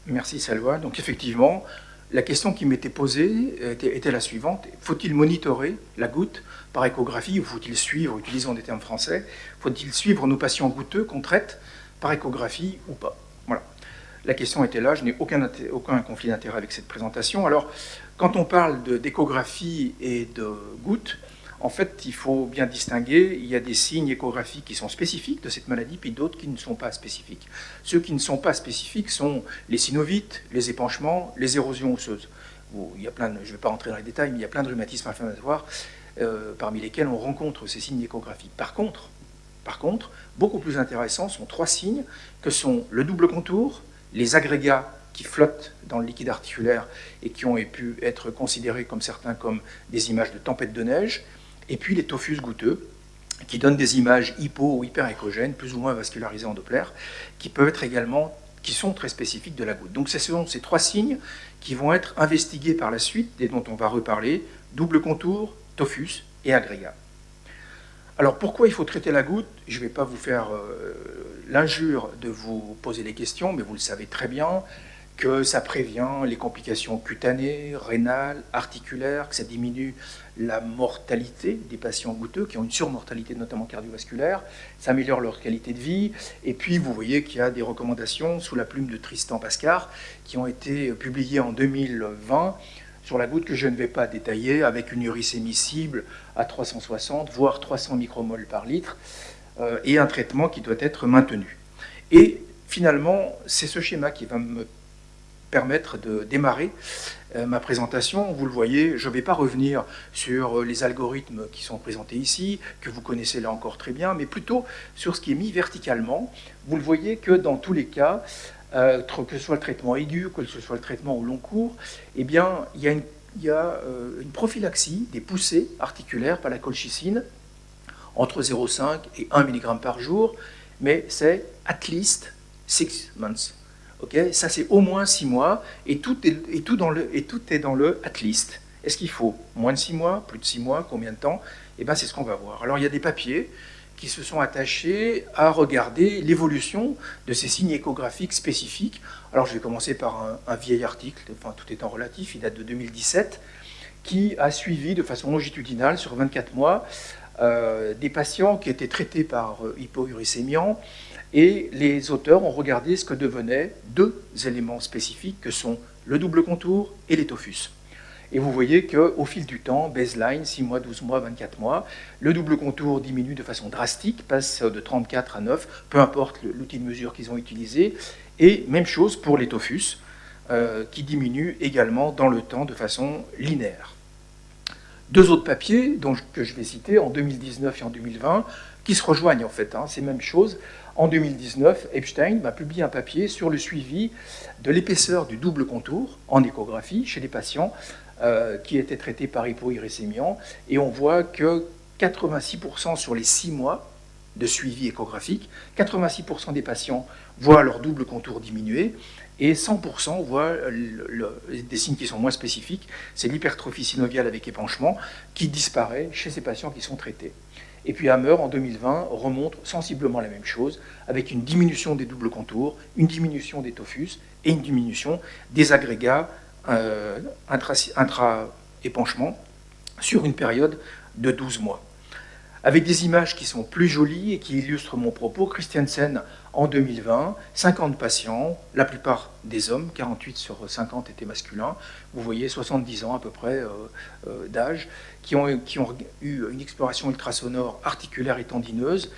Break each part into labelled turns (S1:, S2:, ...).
S1: Merci Salwa. Donc effectivement, la question qui m'était posée était la suivante. Faut-il monitorer la goutte par échographie ou faut-il suivre, utilisons des termes français, faut-il suivre nos patients goutteux qu'on traite par échographie ou pas? Voilà. La question était là, je n'ai aucun conflit d'intérêt avec cette présentation. Alors, quand on parle d'échographie et de gouttes, en fait, il faut bien distinguer, il y a des signes échographiques qui sont spécifiques de cette maladie, puis d'autres qui ne sont pas spécifiques. Ceux qui ne sont pas spécifiques sont les synovites, les épanchements, les érosions osseuses. Il y a plein je ne vais pas rentrer dans les détails, mais il y a plein de rhumatismes inflammatoires parmi lesquels on rencontre ces signes échographiques. Par contre, beaucoup plus intéressants sont trois signes que sont le double contour, les agrégats qui flottent dans le liquide articulaire et qui ont pu être considérés comme certains comme des images de tempête de neige, et puis les tophus goutteux, qui donnent des images hypo ou hyperéchogènes, plus ou moins vascularisées en Doppler, qui peuvent être également, qui sont très spécifiques de la goutte. Donc ce sont ces trois signes qui vont être investigués par la suite et dont on va reparler, double contour, tophus et agrégat. Alors pourquoi il faut traiter la goutte? Je ne vais pas vous faire l'injure de vous poser des questions, mais vous le savez très bien, que ça prévient les complications cutanées, rénales, articulaires, que ça diminue la mortalité des patients goutteux qui ont une surmortalité notamment cardiovasculaire, ça améliore leur qualité de vie, et puis vous voyez qu'il y a des recommandations sous la plume de Tristan Pascar qui ont été publiées en 2020 sur la goutte que je ne vais pas détailler, avec une uricémie cible à 360, voire 300 micromoles par litre, et un traitement qui doit être maintenu. Et finalement, c'est ce schéma qui va me permettre de démarrer ma présentation. Vous le voyez, je ne vais pas revenir sur les algorithmes qui sont présentés ici, que vous connaissez là encore très bien, mais plutôt sur ce qui est mis verticalement. Vous le voyez que dans tous les cas, que ce soit le traitement aigu, que ce soit le traitement au long cours, eh bien, il y a une prophylaxie des poussées articulaires par la colchicine entre 0,5 et 1 mg par jour, mais c'est at least 6 months. Okay, ça, c'est au moins 6 mois, et tout est dans le at least. Est-ce qu'il faut moins de 6 mois, plus de 6 mois, combien de temps? Eh bien, c'est ce qu'on va voir. Alors, il y a des papiers qui se sont attachés à regarder l'évolution de ces signes échographiques spécifiques. Alors, je vais commencer par un vieil article, enfin, tout étant relatif, il date de 2017, qui a suivi de façon longitudinale, sur 24 mois, des patients qui étaient traités par hypouricémiant, et les auteurs ont regardé ce que devenaient deux éléments spécifiques que sont le double contour et les tophus. Et vous voyez qu'au fil du temps, baseline, 6 mois, 12 mois, 24 mois, le double contour diminue de façon drastique, passe de 34 à 9, peu importe l'outil de mesure qu'ils ont utilisé. Et même chose pour les tophus, qui diminuent également dans le temps de façon linéaire. Deux autres papiers que je vais citer en 2019 et en 2020, qui se rejoignent en fait, ces mêmes choses. En 2019, Epstein m'a publié un papier sur le suivi de l'épaisseur du double contour en échographie chez les patients qui étaient traités par hypouricémiant, et on voit que 86% sur les 6 mois de suivi échographique, 86% des patients voient leur double contour diminuer, et 100% voient des signes qui sont moins spécifiques, c'est l'hypertrophie synoviale avec épanchement qui disparaît chez ces patients qui sont traités. Et puis Hammer, en 2020, remontre sensiblement la même chose, avec une diminution des doubles contours, une diminution des tophus et une diminution des agrégats intra-épanchement sur une période de 12 mois. Avec des images qui sont plus jolies et qui illustrent mon propos, Christiansen, en 2020, 50 patients, la plupart des hommes, 48 sur 50 étaient masculins, vous voyez 70 ans à peu près d'âge, qui ont eu une exploration ultrasonore articulaire et tendineuse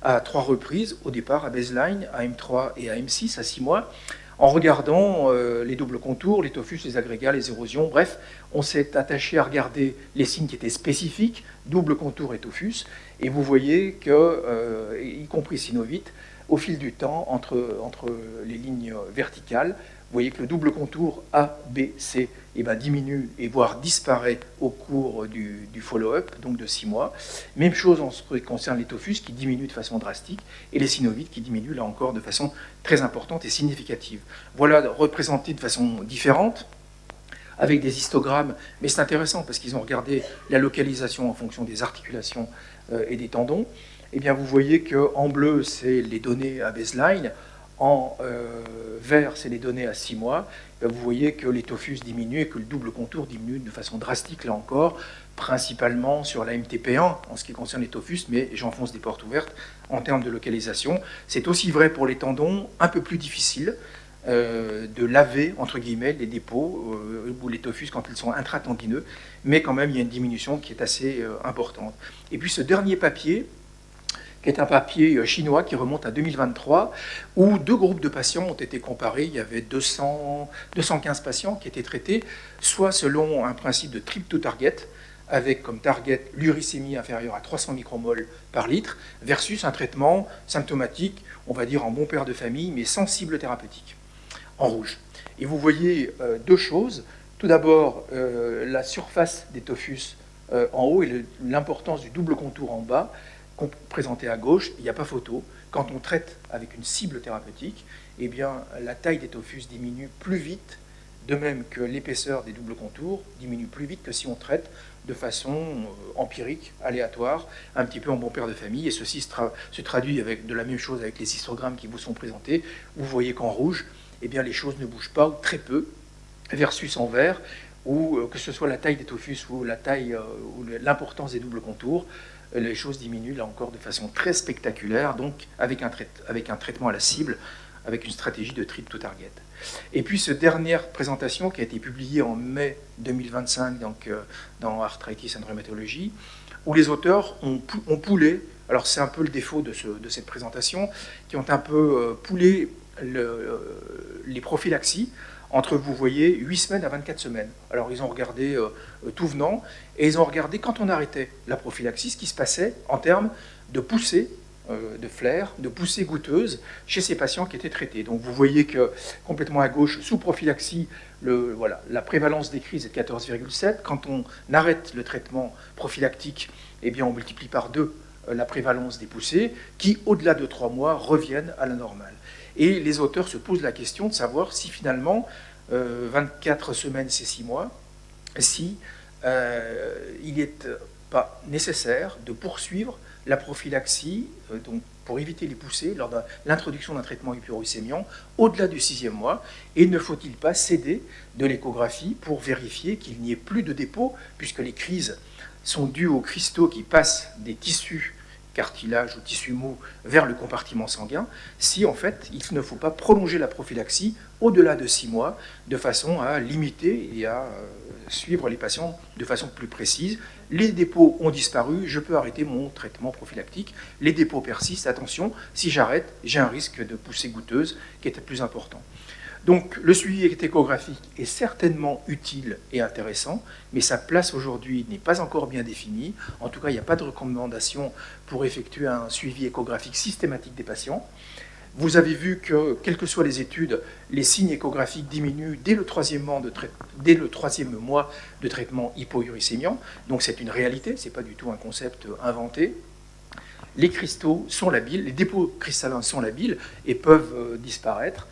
S1: à 3 reprises, au départ à baseline, à M3 et à M6 à 6 mois, en regardant les doubles contours, les tophus, les agrégats, les érosions, bref, on s'est attaché à regarder les signes qui étaient spécifiques, double contour et tophus, et vous voyez que, y compris synovite, au fil du temps, entre les lignes verticales, vous voyez que le double contour A, B, C diminue et voire disparaît au cours du follow-up, donc de 6 mois. Même chose en ce qui concerne les tophus qui diminuent de façon drastique et les synovites qui diminuent là encore de façon très importante et significative. Voilà représenté de façon différente avec des histogrammes, mais c'est intéressant parce qu'ils ont regardé la localisation en fonction des articulations et des tendons. Eh bien, vous voyez qu'en bleu, c'est les données à baseline, En vert, c'est les données à 6 mois. Vous voyez que l'étophus diminue et que le double contour diminue de façon drastique, là encore, principalement sur la MTP1 en ce qui concerne l'étophus, mais j'enfonce des portes ouvertes en termes de localisation. C'est aussi vrai pour les tendons, un peu plus difficile de laver, entre guillemets, les dépôts ou l'étophus quand ils sont intratendineux, mais quand même, il y a une diminution qui est assez importante. Et puis ce dernier papier, qui est un papier chinois qui remonte à 2023, où 2 groupes de patients ont été comparés. Il y avait 215 patients qui étaient traités, soit selon un principe de trip to target, avec comme target l'uricémie inférieure à 300 micromoles par litre, versus un traitement symptomatique, on va dire en bon père de famille, mais sans cible thérapeutique, en rouge. Et vous voyez 2 choses. Tout d'abord, la surface des tophus en haut et l'importance du double contour en bas, présenté à gauche, il n'y a pas photo. Quand on traite avec une cible thérapeutique, eh bien, la taille des tophus diminue plus vite, de même que l'épaisseur des doubles contours diminue plus vite que si on traite de façon empirique, aléatoire, un petit peu en bon père de famille. Et ceci se traduit avec de la même chose avec les histogrammes qui vous sont présentés. Vous voyez qu'en rouge, eh bien, les choses ne bougent pas, ou très peu, versus en vert, où que ce soit la taille des tophus ou la taille ou l'importance des doubles contours, les choses diminuent là encore de façon très spectaculaire, donc avec un traitement à la cible, avec une stratégie de trip to target. Et puis cette dernière présentation qui a été publiée en mai 2025 donc, dans Arthritis and Rheumatology, où les auteurs ont poulé, alors c'est un peu le défaut de cette présentation, qui ont un peu poulé les prophylaxies entre, vous voyez, 8 semaines à 24 semaines. Alors ils ont regardé tout venant, et ils ont regardé quand on arrêtait la prophylaxie, ce qui se passait en termes de poussée de flair, de poussée goûteuse chez ces patients qui étaient traités. Donc vous voyez que complètement à gauche, sous prophylaxie, la prévalence des crises est de 14,7. Quand on arrête le traitement prophylactique, eh bien on multiplie par 2 la prévalence des poussées, qui, au-delà de 3 mois, reviennent à la normale. Et les auteurs se posent la question de savoir si finalement, 24 semaines, c'est 6 mois, si il n'est pas nécessaire de poursuivre la prophylaxie donc pour éviter les poussées lors de l'introduction d'un traitement hyperuricémiant au-delà du 6e mois, et ne faut-il pas céder de l'échographie pour vérifier qu'il n'y ait plus de dépôt, puisque les crises sont dues aux cristaux qui passent des tissus cartilage ou tissu mou vers le compartiment sanguin, si en fait il ne faut pas prolonger la prophylaxie au-delà de 6 mois de façon à limiter et à suivre les patients de façon plus précise. Les dépôts ont disparu, je peux arrêter mon traitement prophylactique. Les dépôts persistent, attention, si j'arrête, j'ai un risque de poussée goûteuse qui est plus important. Donc le suivi échographique est certainement utile et intéressant, mais sa place aujourd'hui n'est pas encore bien définie. En tout cas, il n'y a pas de recommandation pour effectuer un suivi échographique systématique des patients. Vous avez vu que, quelles que soient les études, les signes échographiques diminuent dès le 3e mois de traitement hypouricémiant. Donc c'est une réalité, ce n'est pas du tout un concept inventé. Les cristaux sont labiles, les dépôts cristallins sont labiles et peuvent disparaître.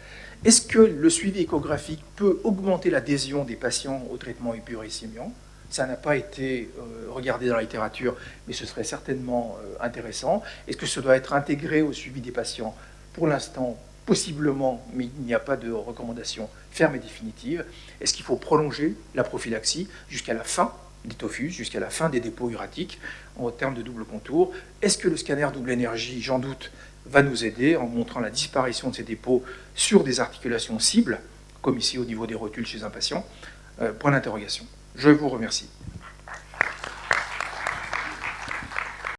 S1: Est-ce que le suivi échographique peut augmenter l'adhésion des patients au traitement hyperuricémiant? Ça n'a pas été regardé dans la littérature, mais ce serait certainement intéressant. Est-ce que ça doit être intégré au suivi des patients? Pour l'instant, possiblement, mais il n'y a pas de recommandation ferme et définitive. Est-ce qu'il faut prolonger la prophylaxie jusqu'à la fin des tophus, jusqu'à la fin des dépôts uratiques en termes de double contour? Est-ce que le scanner double énergie, j'en doute, va nous aider en montrant la disparition de ces dépôts sur des articulations cibles, comme ici au niveau des rotules chez un patient? Point d'interrogation. Je vous remercie.